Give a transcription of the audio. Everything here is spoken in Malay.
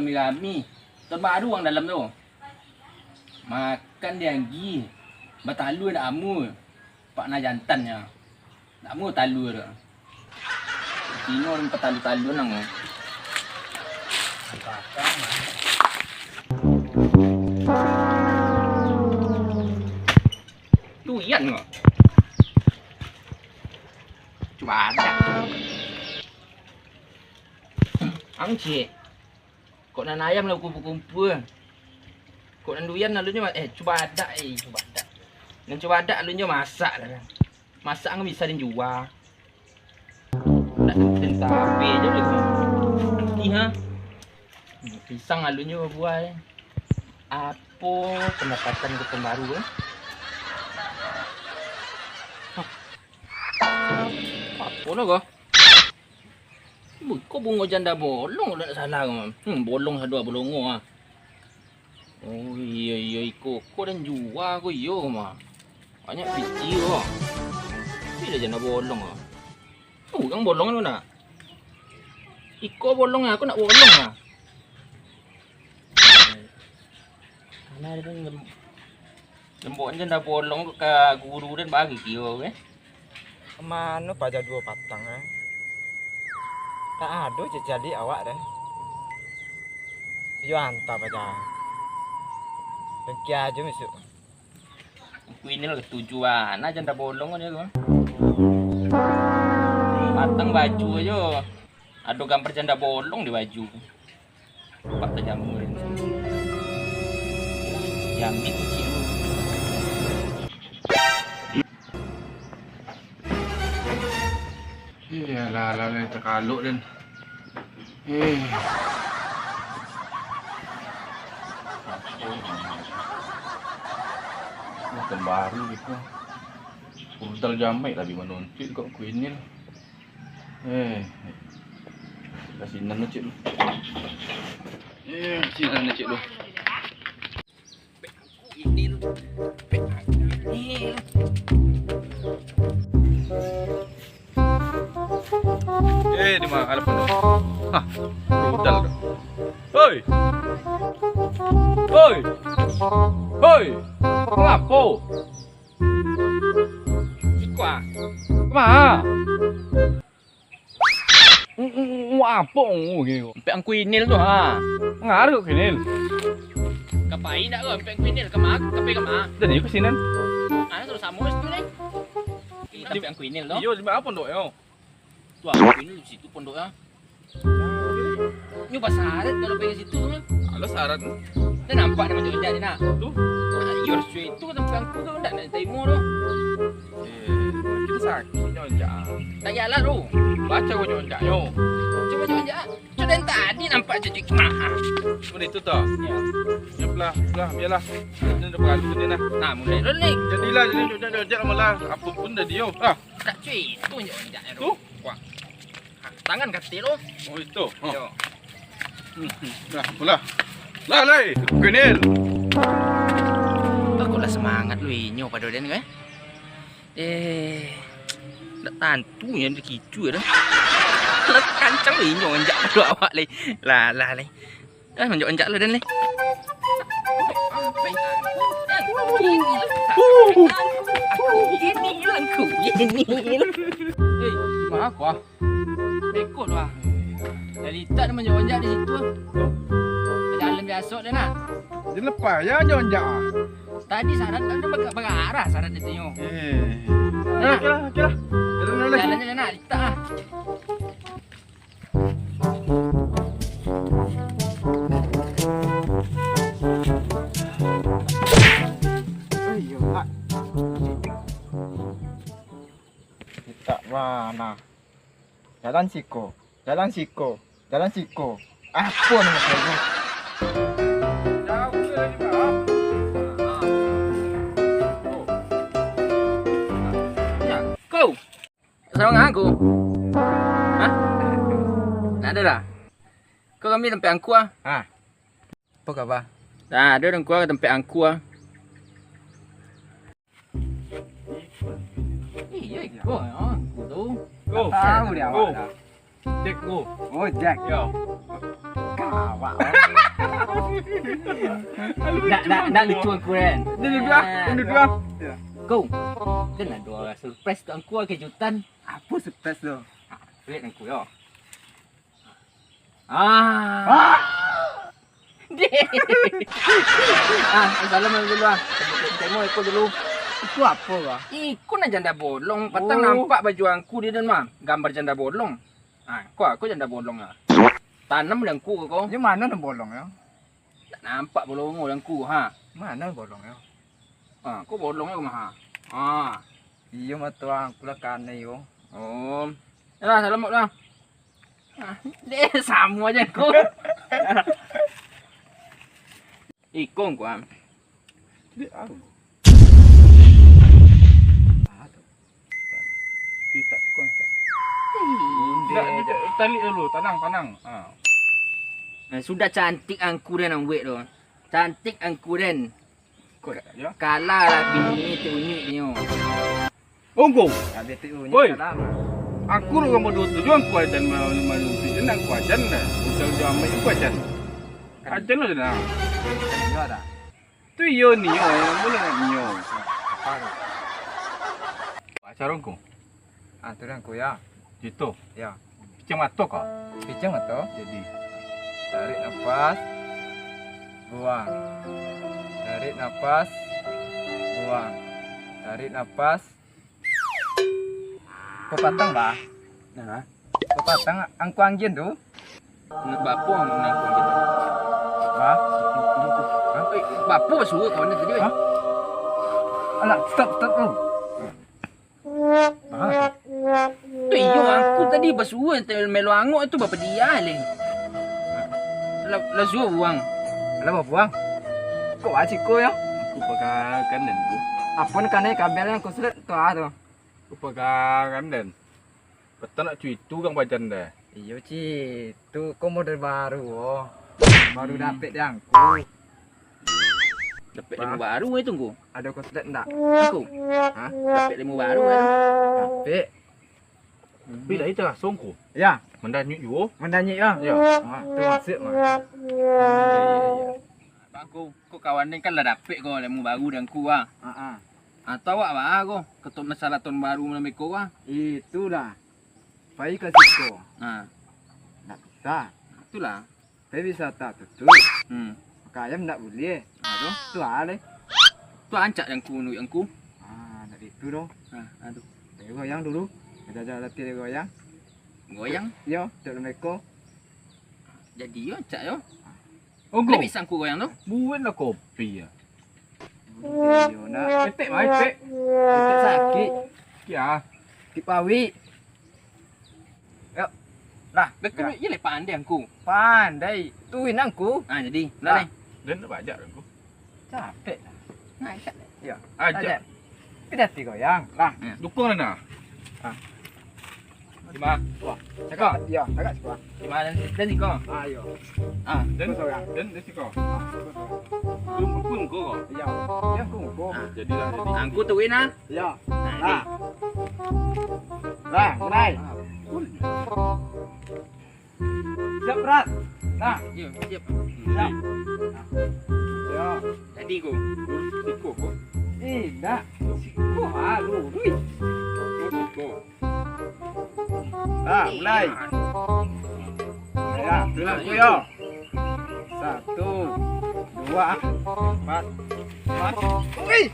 rami-rami. Terbaru orang dalam tu. Makan dia lagi. Bertalu nak amu. Pak nak jantannya. Nak amu talu tu. Tino orang petalu-talu nang. Tu iyan ngak. Cuba ada. Ang cik. Kok nan ayam lah kumpul-kumpul. Kok nan duyan lalunya cuba ada cuba ada. Dan coba ada lalunya masak lah. Masak ang bisa dijual. Nak tentapi je boleh. Ha. Pisang lalunya buat. Apa pendapatan kita baru Apa nak kau? Kau bunga janda bolong tak salah kau. Bolong satu bolongo ah. Oh iya kau dan jual kau iyo mah. Banyak biji kau. Bila janda bolong ah. Oh, yang bolong tu nak. Iko bolong aku nak bolong ah. Karena dia lembok janda bolong ke guru dan bagi kio ke. Kemana pajak 2 patang tak ada jadi awak dah. Yo hantar pajak. Dengki aja masuk. Aku ini lah ketujuan. Nah janda bolong kan ya. Patang baju aja. Ada gambar janda bolong di baju. Pak terjamur ini. Jamit kecil. Lah terkaluk dan. Bukan baru gitu. Udah jamai tapi menunjuk kok kuinil. Kasinan cik lu. Kasinan cik lu. Ini lu. Ini. Di mana ada penuh? Hah, rudal tu. Hoi. Hoi. Hoi. Kenapa? Sikwa. Kemana? Apa gitu? Sampai ang kuinil tu ha. Ngaruh kinil. Kapai nak kau sampai kuinil kemak, kapai kemak. Jadi kesinan. Terus sama tu ni. Kita sampai ang kuinil tu. Iyo di mana pondok yo? Tu ang kuinil di situ pondok ya. Ni pasaran kalau pergi situ. Halo syarat. Dah nampak dia macam jadi nak. Tu. Your street tu tempat aku tu nak timur tu. Kita sakit nyonjak. Tak jalan tu. Baca kau nyonjak yo. Cuba jalan. Sudah tadi nampak jadi mahal. Boleh tu tak? Ya. Ya belah, biarlah. Ini dah perlu ni nah. Nah, mulai ni. Jadilah jadi nyonjak malah apa pun dah dia. Ah, Tak cuy, tu jalan tu. Wah. Tangan kata tu. Oh itu. Yo. Nah, pula. Lah, kenil. Aku lah semangat lu inyo pada dia ni kan. Nak tantunya dia kicu dah. Lah kancang lu inyo anjak pada awak le. Lah. Anjak lu dan le. Ini. Mana aku ah? Rekod lah. Dari tak dia menjak di situ. Jalan biasa dia nak. Dia lepas ya nyonjak. Tadi syarat kan dia berarah syarat dia tengok. Okeylah. Jalannya dia nak letak ah. Ayo pak. Tak mana. Jalan siko. Apa nama kau? Kau sama dengan aku? Hah? Tak ada dah? Kau ambil tempat angku ah? Apa khabar? Tak ada orang kau tempat angku ah. Iya, kau angku tu. Tahu dia awak dah. Jack go. Oh Jack. Yo. Kau Awak. Nak lucu aku kan. Ini dua. Kau. Kan ada surprise tu aku kejutan. Apa surprise tu? Lihat aku yo. Ah. Salam dulu ah. Temo aku dulu. Itu apa lah? Iku nak janda bolong. Patang nampak baju angku di dalam mah. Gambar janda bolong. Aku janda bolong ah. Tanam langku kau. Di mana nak bolong ya? Tak nampak bolong langku ha. Mana bolong ya? Aku bolong aku mah. Iya mah tuang kula kane yo. Oh. Yalah, salam lah. Dia sama aja aku. Ikong ku am. Dia au. Kita kontak. Tali dulu, tanang. Sudah cantik angku dan ang wek tu. Cantik angku dan. Ya. Kalah lah bini tu unik ni. Onggo. Ada tu Oi. ni dalam. Aku lu kamu dua tujuan ku ajan malu jenang ku ajan dah. Udah amai ku ajan. Ajan lu dah. Ya dah. Tu yo ni yo, boleh nak ni yo. Apa? Acarong ku. Aturan ku ya. Gitu. Ya. Picam matok kau. Pijang atau? Jadi. Tarik nafas. Buang. Tarik nafas. Buang. Tarik nafas. Kepatang bah. Nah, Kepatang angku anggin tu. nak bapu ang nangkong kita. Bah. Bapu suruh kau ni tadi. Alah, stop tu. Bah. Tu iyo aku tadi basuh melo angok itu bapa dia leh. La suruh buang. Alah buang. Kau asyik kau ya. Aku pakai kanan ku. Apa ni kanai kabel yang kau sulit tu tu. Aku pakai kanan. Betul nak cuy tu kang bajan dah. Iyo ci, tu kau model baru oh. Baru dapat yang ku. Dapat lemu baru itu tunggu. Ada kau sulit enggak? Aku. Ha? Dapat lemu baru itu. Dapat. Bila itu lah songku. Ya, Mendanyu yo. mendanyi ya. Ya. Ha, tu masuk mah. Aku kawan ni kan lah dapat kau lemu baru dan ku ah. Ha. Atau awak bah aku ketuk masalah tahun baru malam iko ah. Itulah. Pai ke situ. Ha, Tak bisa. itulah. Pai bisa tak tutup. Kayam tak boleh. Aduh, Tu ale. tu ancak yang ku yang ku. Ah, dari itu doh. Aduh. Pai goyang dulu. Kita jalan latih dia goyang. Goyang. Yo, tak meko. Jadi yo ancak yo. Onggo. Lebih sang ku goyang tu. Buatlah kopi ya. Yo nak. Etek mai etek. Kita sakit. Ya. Kipawi. Yo. Lah, Betul ye le pandai aku. pandai. Tuin aku. Jadi, lah ni. Dan nak bajak aku. Capek. Nah, ancak. Yo. Ajak. Kita ti goyang. Lah. Dukung lah. Lima. Cakap. Yo, cakap sekolah. Di mana dan si kau? Ayo. Dan Goyang. dan di sini kau. Pun kau. Yo. Yang ku. Jadilah jadi. Aku tu win ah. Yo. Nah, Lah. Lah, mulai. Siap berat. Nah, ni. Yo, siap. siap. Yo. Jadi ku. Ikut kau. Tidak. Siku halu. Wih. Kau. Nah, mulai. Ya, Lah, aku yo. 1, 2, 4, 5. Wih.